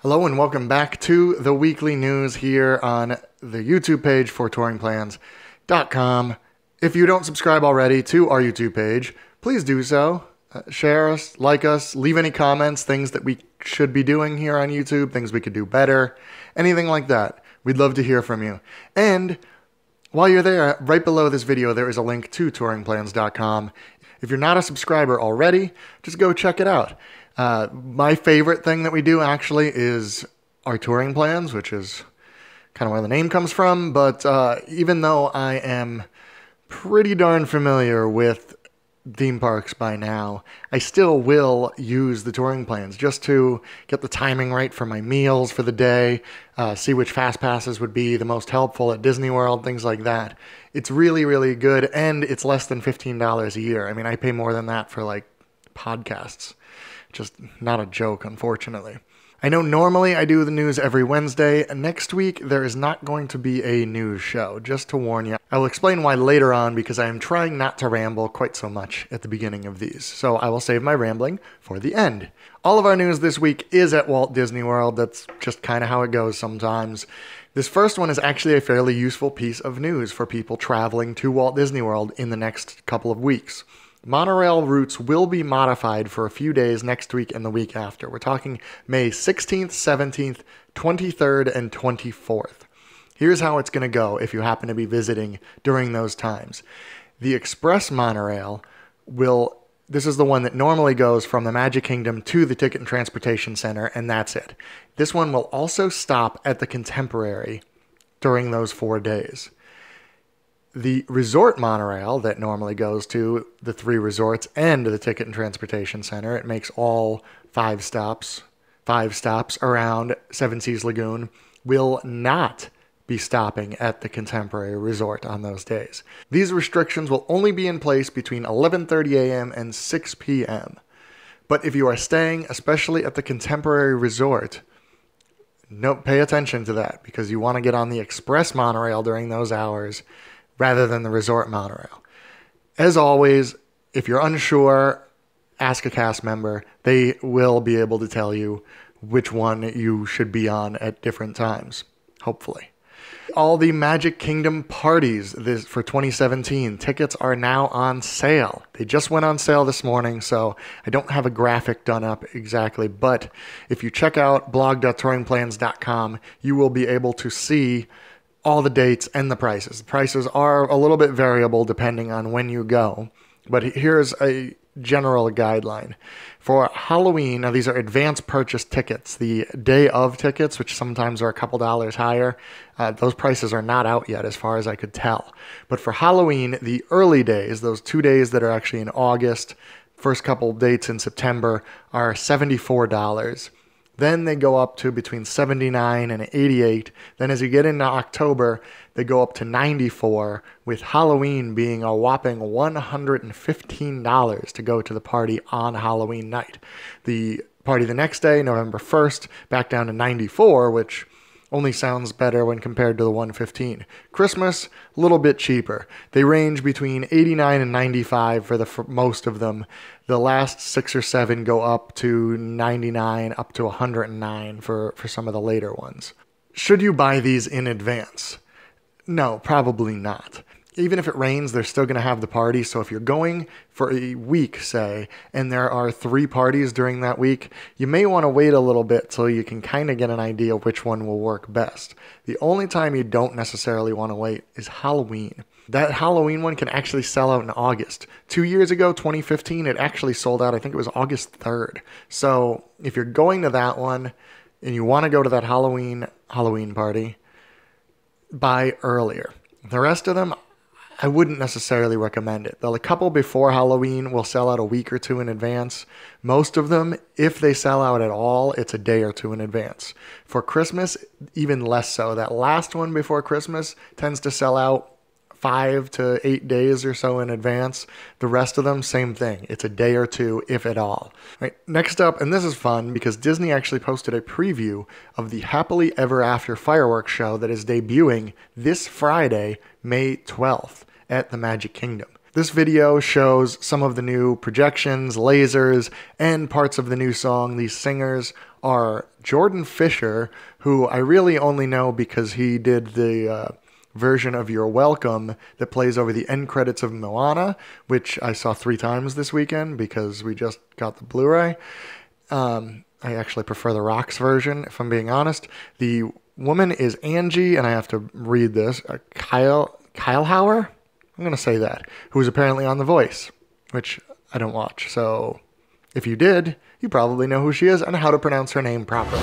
Hello and welcome back to the weekly news here on the YouTube page for touringplans.com. If you don't subscribe already to our YouTube page, please do so. Share us, like us, leave any comments, things that we should be doing here on YouTube, things we could do better, anything like that. We'd love to hear from you. And while you're there, right below this video, there is a link to touringplans.com. If you're not a subscriber already, just go check it out. My favorite thing that we do actually is our touring plans, which is kind of where the name comes from. But even though I am pretty darn familiar with theme parks by now, I still will use the touring plans just to get the timing right for my meals for the day, see which fast passes would be the most helpful at Disney World, things like that. It's really, really good, and it's less than $15 a year. I mean, I pay more than that for like podcasts. Just not a joke, unfortunately. I know normally I do the news every Wednesday. Next week, there is not going to be a news show, just to warn you. I will explain why later on because I am trying not to ramble quite so much at the beginning of these. So I will save my rambling for the end. All of our news this week is at Walt Disney World. That's just kind of how it goes sometimes. This first one is actually a fairly useful piece of news for people traveling to Walt Disney World in the next couple of weeks. Monorail routes will be modified for a few days next week and the week after. We're talking May 16th, 17th, 23rd, and 24th. Here's how it's going to go if you happen to be visiting during those times. The Express Monorail this is the one that normally goes from the Magic Kingdom to the Ticket and Transportation Center, and that's it. This one will also stop at the Contemporary during those 4 days. The Resort Monorail that normally goes to the 3 resorts and the Ticket and Transportation Center, it makes all 5 stops around Seven Seas Lagoon, will not be stopping at the Contemporary Resort on those days. These restrictions will only be in place between 11:30 a.m. and 6 p.m. But if you are staying, especially at the Contemporary Resort, pay attention to that because you want to get on the Express Monorail during those hours rather than the Resort Monorail. As always, if you're unsure, ask a cast member. They will be able to tell you which one you should be on at different times, hopefully. All the Magic Kingdom parties for 2017, tickets are now on sale. They just went on sale this morning, so I don't have a graphic done up exactly, but if you check out blog.touringplans.com, you will be able to see all the dates and the prices. The prices are a little bit variable depending on when you go, but here's a general guideline. For Halloween, now these are advance purchase tickets. The day of tickets, which sometimes are a couple dollars higher, those prices are not out yet as far as I could tell. But for Halloween, the early days, those 2 days that are actually in August, first couple dates in September, are $74. Then they go up to between $79 and $88. Then as you get into October, they go up to $94, with Halloween being a whopping $115 to go to the party on Halloween night. The party the next day, November 1st, back down to $94, which only sounds better when compared to the $115. Christmas, a little bit cheaper. They range between $89 and $95 for most of them. The last 6 or 7 go up to $99, up to $109 for some of the later ones. Should you buy these in advance? No, probably not. Even if it rains, they're still going to have the party. So if you're going for a week, say, and there are 3 parties during that week, you may want to wait a little bit so you can kind of get an idea of which one will work best. The only time you don't necessarily want to wait is Halloween. That Halloween one can actually sell out in August. 2 years ago, 2015, it actually sold out. I think it was August 3rd. So if you're going to that one and you want to go to that Halloween party, buy earlier. The rest of them, I wouldn't necessarily recommend it. A couple before Halloween will sell out a week or 2 in advance. Most of them, if they sell out at all, it's a day or 2 in advance. For Christmas, even less so. That last one before Christmas tends to sell out 5 to 8 days or so in advance. The rest of them, same thing. It's a day or 2, if at all. Right, next up, and this is fun because Disney actually posted a preview of the Happily Ever After fireworks show that is debuting this Friday, May 12th at the Magic Kingdom. This video shows some of the new projections, lasers, and parts of the new song. These singers are Jordan Fisher, who I really only know because he did the version of You're Welcome that plays over the end credits of Moana, which I saw 3 times this weekend because we just got the Blu-ray. I actually prefer the Rocks version, if I'm being honest. The woman is Angie, and I have to read this, Kyle Hauer? I'm going to say that, who is apparently on The Voice, which I don't watch. So if you did, you probably know who she is and how to pronounce her name properly.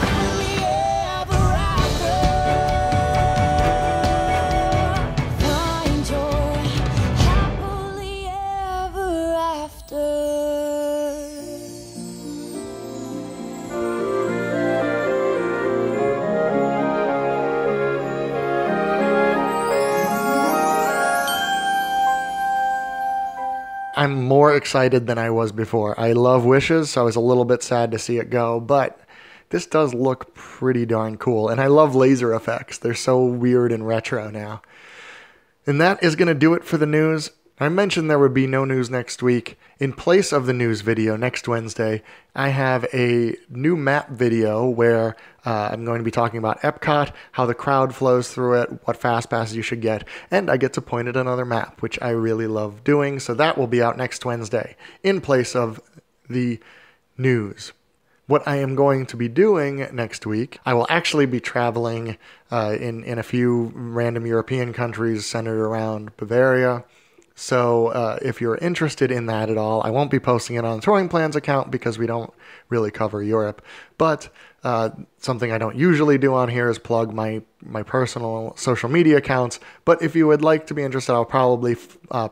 I'm more excited than I was before. I love Wishes, so I was a little bit sad to see it go, but this does look pretty darn cool. And I love laser effects. They're so weird and retro now. And that is going to do it for the news. I mentioned there would be no news next week. In place of the news video next Wednesday, I have a new map video where I'm going to be talking about Epcot, how the crowd flows through it, what fast passes you should get, and I get to point at another map, which I really love doing. So that will be out next Wednesday in place of the news. What I am going to be doing next week, I will actually be traveling in a few random European countries centered around Bavaria. So if you're interested in that at all, I won't be posting it on the Touring Plans account because we don't really cover Europe. But something I don't usually do on here is plug my personal social media accounts. But if you would like to be interested, I'll probably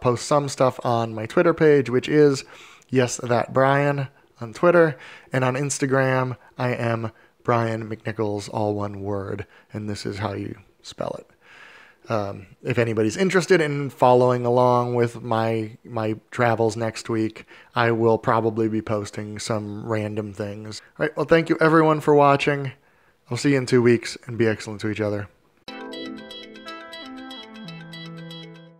post some stuff on my Twitter page, which is Yes That Brian on Twitter. And on Instagram, I am Brian McNichols, all one word. And this is how you spell it. If anybody's interested in following along with my travels next week, I will probably be posting some random things. All right, well, thank you everyone for watching. I'll see you in 2 weeks, and be excellent to each other.